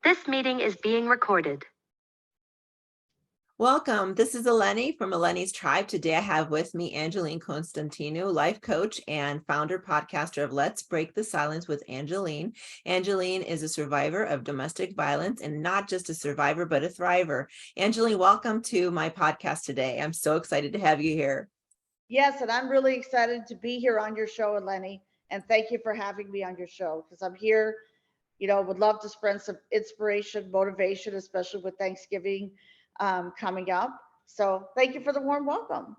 This meeting is being recorded. Welcome. This is Eleni from Eleni's Tribe. Today I have with me Angeline Constantinou, life coach and founder podcaster of Let's Break the Silence with Angeline. Angeline is a survivor of domestic violence, and not just a survivor, but a thriver. Angeline, welcome to my podcast today. I'm so excited to have you here. Yes, and I'm really excited to be here on your show, Eleni. And thank you for having me on your show because I'm here, would love to spread some inspiration, motivation, especially with Thanksgiving coming up. So thank you for the warm welcome.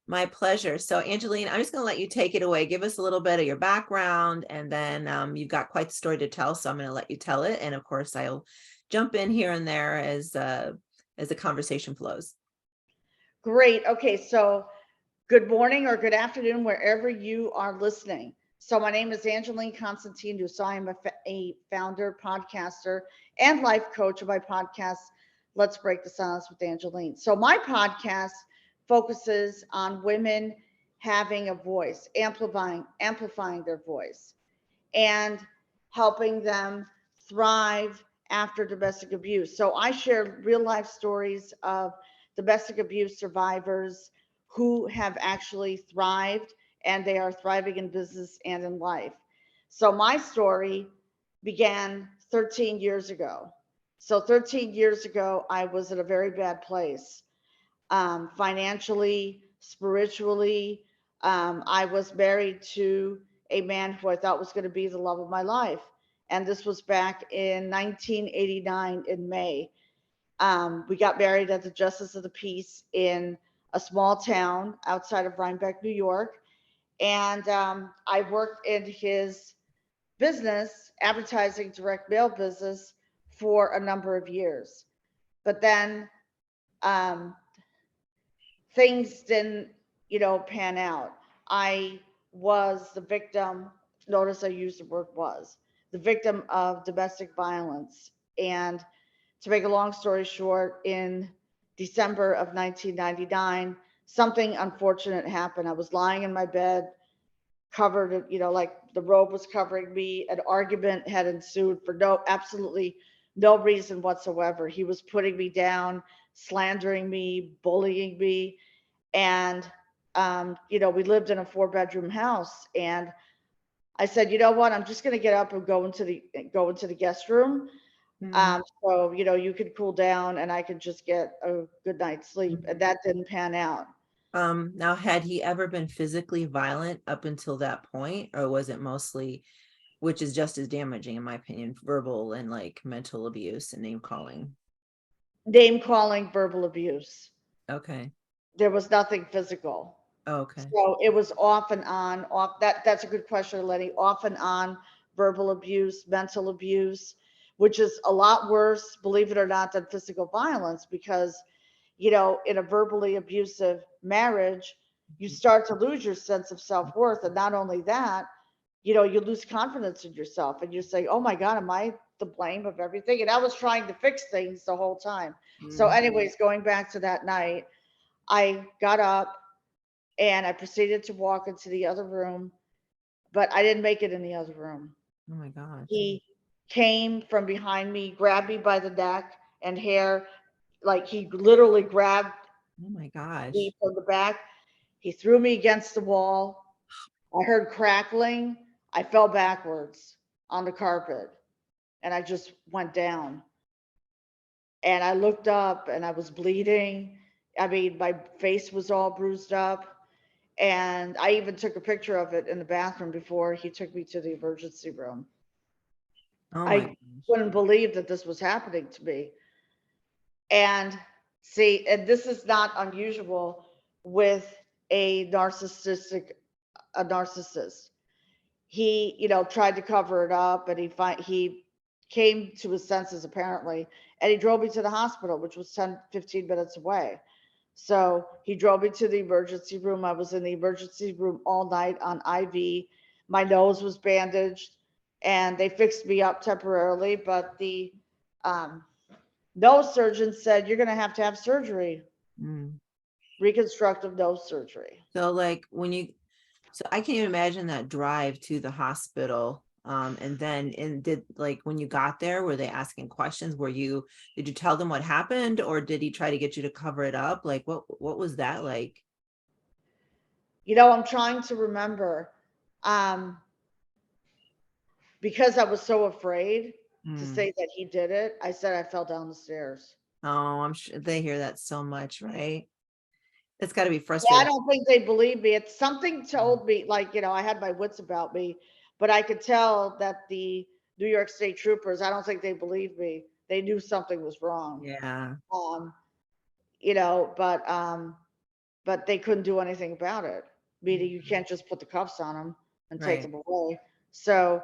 My pleasure. So, Angeline, I'm just going to let you take it away. Give us a little bit of your background, and then you've got quite the story to tell. So, I'm going to let you tell it, and of course, I'll jump in here and there as the conversation flows. Great. Okay, so good morning or good afternoon, wherever you are listening. So my name is Angeline Constantinou. So I am a founder, podcaster, and life coach of my podcast, Let's Break the Silence with Angeline. So my podcast focuses on women having a voice, amplifying their voice, and helping them thrive after domestic abuse. So I share real life stories of domestic abuse survivors who have actually thrived, and they are thriving in business and in life. So my story began 13 years ago. So 13 years ago, I was in a very bad place, financially, spiritually. I was married to a man who I thought was going to be the love of my life. And this was back in 1989 in May. We got married at the Justice of the Peace in a small town outside of Rhinebeck, New York. And I worked in his business, advertising direct mail business, for a number of years. But then um, things didn't, pan out. I was the victim. Notice I used the word was the victim of domestic violence. And to make a long story short, in December of 1999, something unfortunate happened. I was lying in my bed, covered, like the robe was covering me. An argument had ensued for absolutely no reason whatsoever. He was putting me down, slandering me, bullying me. And, we lived in a 4-bedroom house. And I said, you know what? I'm just going to get up and go into the guest room. So, you could cool down and I could just get a good night's sleep. And that didn't pan out. Now, had he ever been physically violent up until that point, or was it mostly, which is just as damaging in my opinion, verbal and like mental abuse and name calling? Name calling, verbal abuse. Okay. There was nothing physical. Okay. So it was off and on, off. That's a good question, Lenny. Off and on, verbal abuse, mental abuse, which is a lot worse, believe it or not, than physical violence because, in a verbally abusive marriage, you start to lose your sense of self-worth. And not only that, you lose confidence in yourself and you say, oh my God, am I the blame of everything? And I was trying to fix things the whole time. So anyways, going back to that night, I got up and I proceeded to walk into the other room, but I didn't make it in the other room. Oh my gosh. He came from behind me, grabbed me by the neck and hair, like he literally grabbed Oh my gosh. me from the back. He threw me against the wall. I heard crackling. I fell backwards on the carpet and I just went down. And I looked up and I was bleeding. I mean, my face was all bruised up. And I even took a picture of it in the bathroom before he took me to the emergency room. Oh my I gosh. couldn't believe that this was happening to me. And see, and this is not unusual with a narcissist. He, tried to cover it up and he came to his senses apparently, and he drove me to the hospital, which was 10, 15 minutes away. So he drove me to the emergency room. I was in the emergency room all night on IV. My nose was bandaged and they fixed me up temporarily, but the um, nose surgeon said, you're going to have surgery, reconstructive nose surgery. So like so I can't even imagine that drive to the hospital. And then did like when you got there, were they asking questions? Did you tell them what happened, or did he try to get you to cover it up? Like what was that like? I'm trying to remember. Um, because I was so afraid to Hmm. say that he did it, I said I fell down the stairs. Oh, I'm sure they hear that so much, right? It's got to be Yeah, I frustrating. don't think they believe me. It's something told me, like, I had my wits about me, but I could tell that the New York State troopers, I don't think they believed me. They knew something was wrong. Yeah, Um, you know, but um, but they couldn't do anything about it. Meaning you can't just put the cuffs on them and take right. them away. So,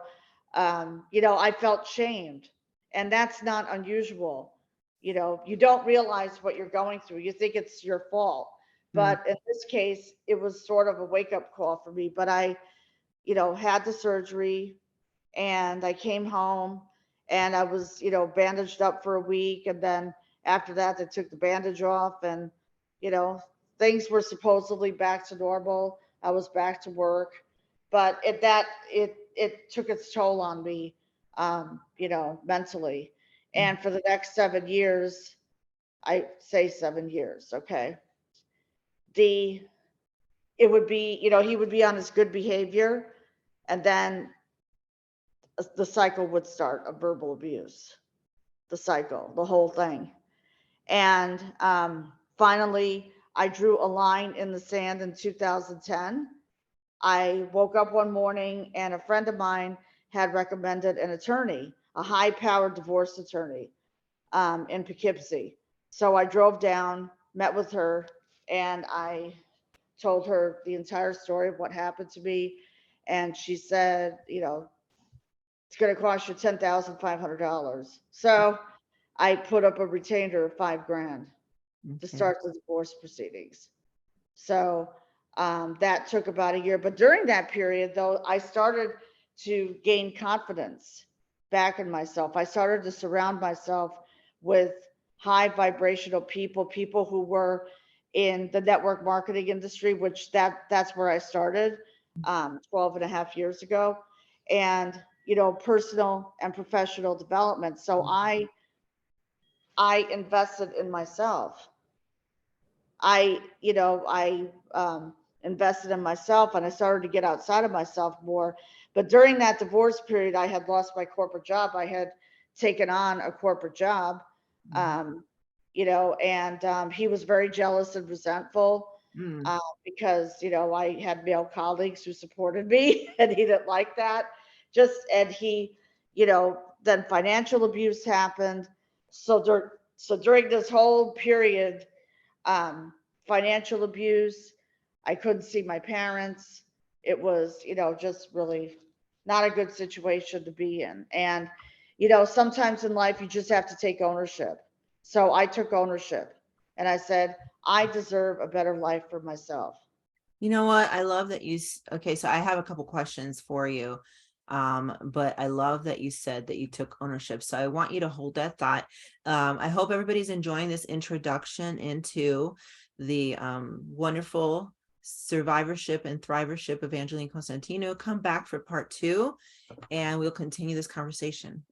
I felt shamed, and that's not unusual. You don't realize what you're going through. You think it's your fault, Mm, but in this case, it was sort of a wake up call for me. But I had the surgery, and I came home, and I was, bandaged up for a week, and then after that, they took the bandage off, and you know, things were supposedly back to normal. I was back to work, but it took its toll on me, mentally. mm, And for the next 7 years, I say 7 years, okay. The It would be, he would be on his good behavior, and then the cycle would start of verbal abuse, the cycle, the whole thing. And finally, I drew a line in the sand in 2010. I woke up one morning and a friend of mine had recommended an attorney, a high powered divorce attorney in Poughkeepsie. So I drove down, met with her, and I told her the entire story of what happened to me. And she said, it's going to cost you $10,500. So I put up a retainer of 5 grand to okay. start the divorce proceedings. So that took about a year. But during that period, though, I started to gain confidence back in myself. I started to surround myself with high vibrational people, people who were in the network marketing industry, which that's where I started 12 and a half years ago. And, personal and professional development. So I invested in myself. I invested in myself, and I started to get outside of myself more. But during that divorce period, I had lost my corporate job. I had taken on a corporate job, Mhm. um, and he was very jealous and resentful Mm, because, I had male colleagues who supported me and he didn't like that. And then financial abuse happened. So during this whole period, um, financial abuse. I couldn't see my parents. It was, just really not a good situation to be in. And, sometimes in life you just have to take ownership. So I took ownership and I said, I deserve a better life for myself. You know what? I love that okay, so I have a couple questions for you. But I love that you said that you took ownership. So I want you to hold that thought. I hope everybody's enjoying this introduction into the wonderful survivorship and thrivership of Angeline Constantinou. Come back for part 2 and we'll continue this conversation.